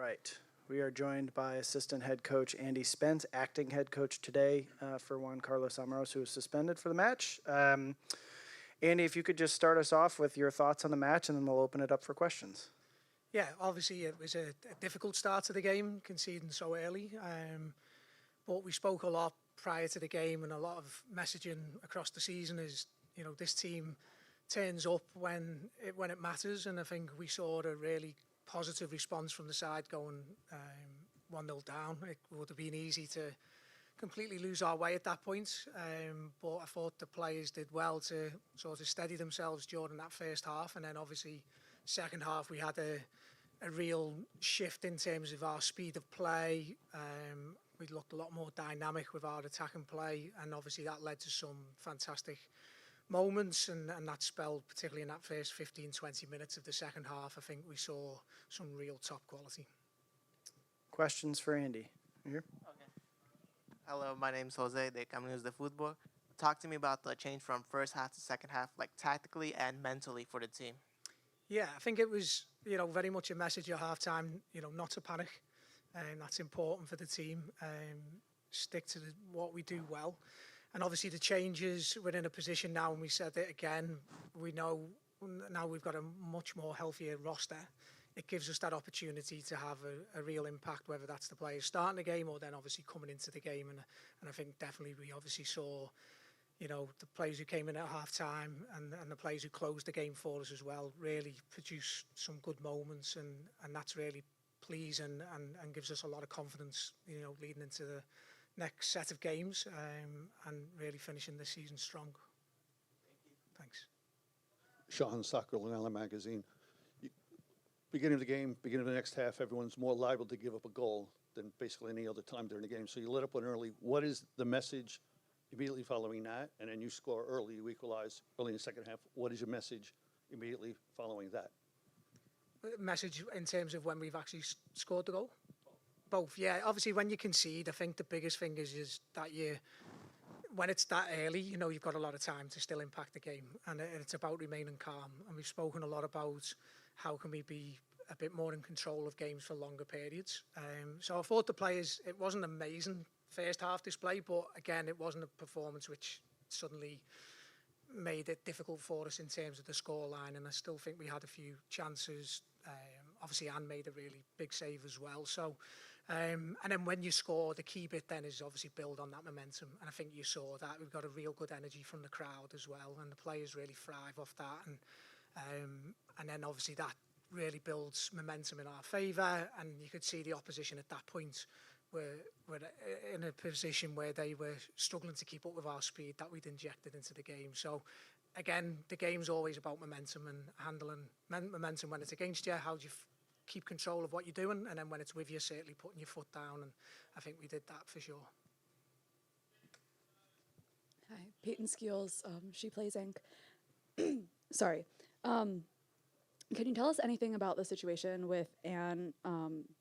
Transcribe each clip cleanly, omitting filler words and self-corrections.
right. We are joined by assistant head coach Andy Spence, acting head coach today for Juan Carlos Amaros, who was suspended for the match. Andy, if you could just start us off with your thoughts on the match, and then we'll open it up for questions. Yeah, obviously it was a difficult start to the game, conceding so early. But we spoke a lot prior to the game, and a lot of messaging across the season is, this team turns up when it matters, and I think we saw a really positive response from the side going 1-0 down. It would have been easy to completely lose our way at that point, but I thought the players did well to sort of steady themselves during that first half, and then obviously second half we had a real shift in terms of our speed of play. We looked a lot more dynamic with our attack and play, and obviously that led to some fantastic moments, and that spelled, particularly in that first 15-20 minutes of the second half, I think we saw some real top quality. Questions for Andy? Here. Okay. Hello, my name's Jose de Caminos de Fútbol. Talk to me about the change from first half to second half, like tactically and mentally for the team. Yeah, I think it was, very much a message at halftime, not to panic. And that's important for the team. Stick to what we do well. And obviously the changes, we're in a position now, and we said it again, we know now we've got a much more healthier roster. It gives us that opportunity to have a real impact, whether that's the players starting the game or then obviously coming into the game. And I think definitely we obviously saw, the players who came in at half-time and the players who closed the game for us as well really produce some good moments, and that's really pleasing and gives us a lot of confidence, leading into the next set of games, and really finishing this season strong. Thanks. Sean Soccer Long Island Magazine. Beginning of the game, beginning of the next half, everyone's more liable to give up a goal than basically any other time during the game. So you let up one early. What is the message immediately following that? And then you score early, you equalize early in the second half. What is your message immediately following that? Message in terms of when we've actually scored the goal? Both, yeah. Obviously, when you concede, I think the biggest thing is that when it's that early, you've got a lot of time to still impact the game, and it's about remaining calm. And we've spoken a lot about how can we be a bit more in control of games for longer periods. So I thought the players, it wasn't amazing first half display, but again, it wasn't a performance which suddenly made it difficult for us in terms of the scoreline, and I still think we had a few chances. Obviously, Anne made a really big save as well. So, and then when you score, the key bit then is obviously build on that momentum, and I think you saw that. We've got a real good energy from the crowd as well, and the players really thrive off that, and then obviously that really builds momentum in our favour, and you could see the opposition at that point were in a position where they were struggling to keep up with our speed that we'd injected into the game. So again, the game's always about momentum and handling momentum when it's against you. How do you keep control of what you're doing? And then when it's with you, certainly putting your foot down. And I think we did that for sure. Hi, Peyton Skeels. She plays Inc. Sorry. Can you tell us anything about the situation with Anne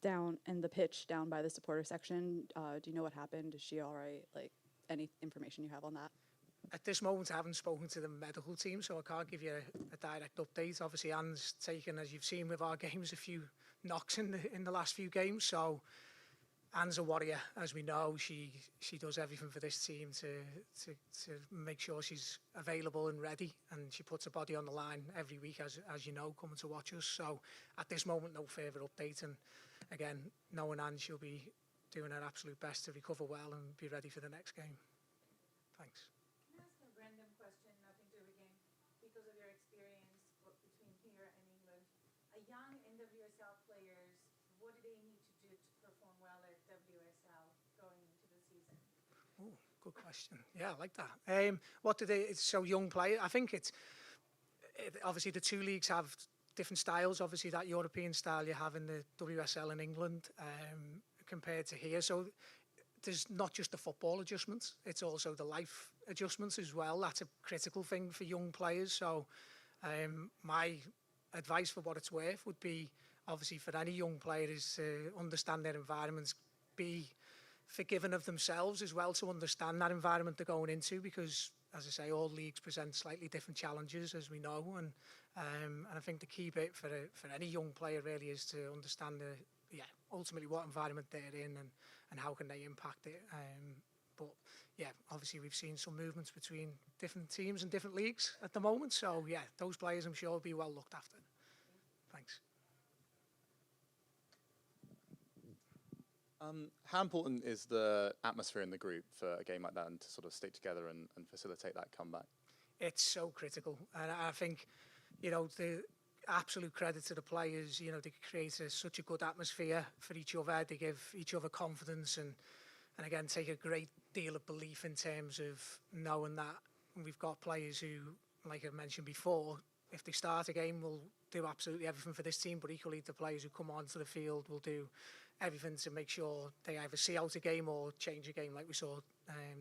down in the pitch down by the supporter section? Do you know what happened? Is she all right? Like, any information you have on that? At this moment, I haven't spoken to the medical team, so I can't give you a direct update. Obviously, Anne's taken, as you've seen with our games, a few knocks in the last few games. So Anne's a warrior, as we know. She does everything for this team to make sure she's available and ready, and she puts her body on the line every week, as you know, coming to watch us. So at this moment, no further update. And again, knowing Anne, she'll be doing her absolute best to recover well and be ready for the next game. Thanks. Random question, nothing to do with the game. Because of your experience between here and England, a young NWSL players, what do they need to do to perform well at WSL going into the season? Oh, good question. Yeah, I like that. What do they? It's so young player. I think obviously the two leagues have different styles. Obviously, that European style you have in the WSL in England compared to here. So there's not just the football adjustments, it's also the life adjustments as well. That's a critical thing for young players. So my advice, for what it's worth, would be obviously for any young player is to understand their environments, be forgiving of themselves as well, to understand that environment they're going into, because as I say, all leagues present slightly different challenges, as we know, and I think the key bit for any young player really is to understand ultimately what environment they're in and how can they impact it. But yeah, obviously we've seen some movements between different teams and different leagues at the moment. So yeah, those players I'm sure will be well looked after. Thanks. How important is the atmosphere in the group for a game like that and to sort of stick together and facilitate that comeback? It's so critical, and I think, the absolute credit to the players. They create such a good atmosphere for each other. They give each other confidence and again take a great deal of belief in terms of knowing that we've got players who, like I mentioned before, if they start a game, will do absolutely everything for this team, but equally the players who come onto the field will do everything to make sure they either see out a game or change a game like we saw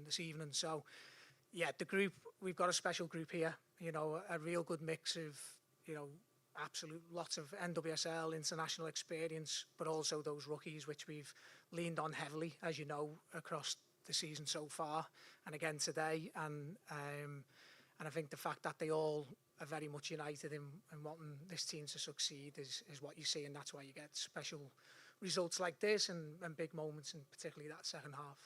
this evening. So yeah, the group, we've got a special group here, a real good mix of, absolute lots of NWSL international experience, but also those rookies, which we've leaned on heavily, as you know, across the season so far, and again today. And I think the fact that they all are very much united in wanting this team to succeed is what you see, and that's why you get special results like this and big moments, and particularly that second half.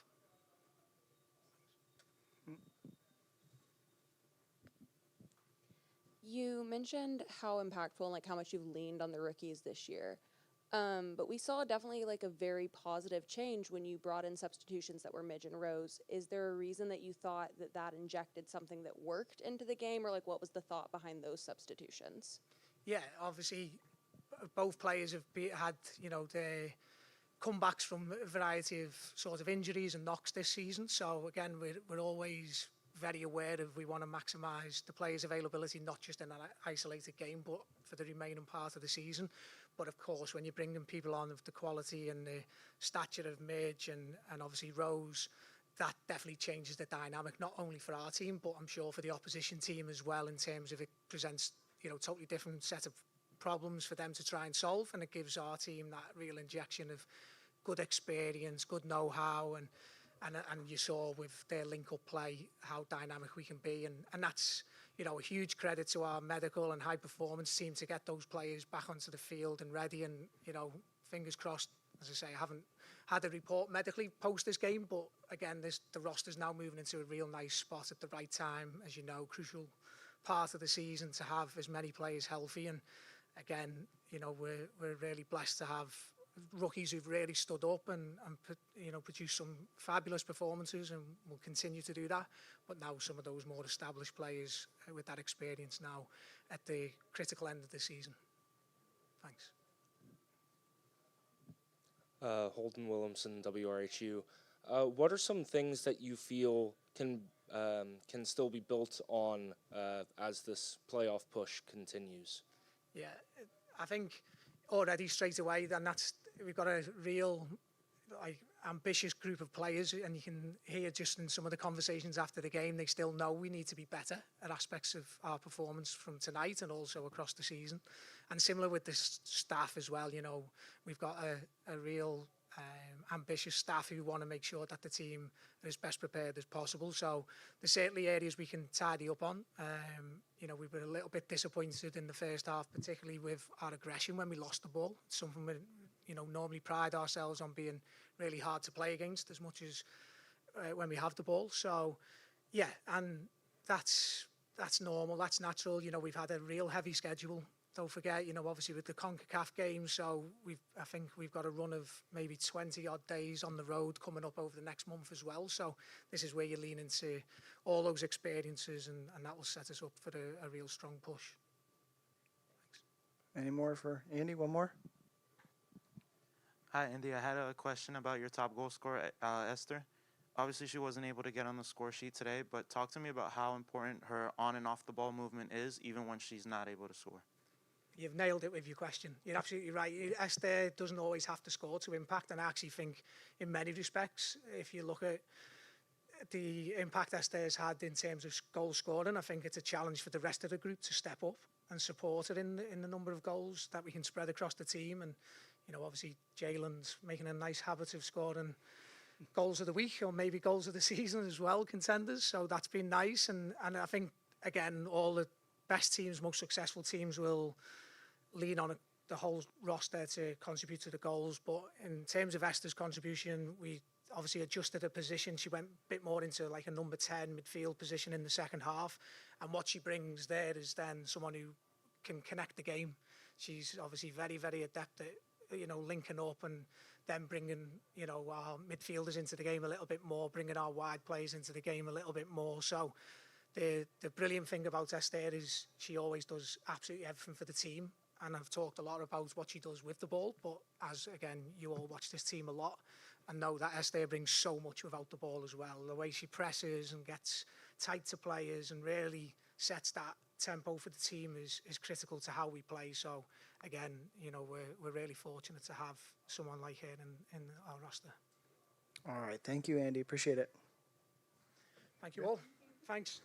You mentioned how impactful and like how much you've leaned on the rookies this year. But we saw definitely like a very positive change when you brought in substitutions that were Midge and Rose. Is there a reason that you thought that injected something that worked into the game, or like what was the thought behind those substitutions? Yeah, obviously both players have had, their comebacks from a variety of sort of injuries and knocks this season. So again, we're always very aware of we want to maximise the players' availability, not just in an isolated game, but for the remaining part of the season. But of course, when you're bringing people on of the quality and the stature of Midge and obviously Rose, that definitely changes the dynamic, not only for our team, but I'm sure for the opposition team as well, in terms of it presents, totally different set of problems for them to try and solve, and it gives our team that real injection of good experience, good know-how, and you saw with their link-up play how dynamic we can be, and that's a huge credit to our medical and high-performance team to get those players back onto the field and ready. And fingers crossed, as I say, I haven't had a report medically post this game, but again, the roster's now moving into a real nice spot at the right time, as you know, crucial part of the season to have as many players healthy. And again, we're really blessed to have rookies who've really stood up and produced some fabulous performances, and will continue to do that. But now some of those more established players with that experience now at the critical end of the season. Thanks. Holden Williamson, WRHU. What are some things that you feel can still be built on as this playoff push continues? Yeah, I think already straight away, then we've got a real ambitious group of players, and you can hear just in some of the conversations after the game, they still know we need to be better at aspects of our performance from tonight and also across the season. And similar with the staff as well, we've got a real ambitious staff who want to make sure that the team is as best prepared as possible. So there's certainly areas we can tidy up on. We were a little bit disappointed in the first half, particularly with our aggression when we lost the ball. It's something we normally pride ourselves on being really hard to play against as much as when we have the ball. So yeah, and that's normal, that's natural. We've had a real heavy schedule. Don't forget, obviously with the CONCACAF games, so I think we've got a run of maybe 20 odd days on the road coming up over the next month as well. So this is where you lean into all those experiences, and that will set us up for a real strong push. Thanks. Any more for Andy? One more? Hi, Andy. I had a question about your top goal scorer, Esther. Obviously, she wasn't able to get on the score sheet today, but talk to me about how important her on and off the ball movement is, even when she's not able to score. You've nailed it with your question. You're absolutely right. Esther doesn't always have to score to impact, and I actually think in many respects, if you look at the impact Esther has had in terms of goal scoring, I think it's a challenge for the rest of the group to step up and support her in the number of goals that we can spread across the team. And obviously Jalen's making a nice habit of scoring goals of the week, or maybe goals of the season as well, contenders. So that's been nice, and I think again all the best teams, most successful teams will lean on the whole roster to contribute to the goals. But in terms of Esther's contribution, we obviously adjusted her position. She went a bit more into like a number 10 midfield position in the second half. And what she brings there is then someone who can connect the game. She's obviously very, very adept at, linking up and then bringing, our midfielders into the game a little bit more, bringing our wide players into the game a little bit more. So the brilliant thing about Esther is she always does absolutely everything for the team. And I've talked a lot about what she does with the ball, but as, again, you all watch this team a lot and know that Esther brings so much without the ball as well. The way she presses and gets tight to players and really sets that tempo for the team is critical to how we play. So, again, we're really fortunate to have someone like her in our roster. All right. Thank you, Andy. Appreciate it. Thank you all. Thanks.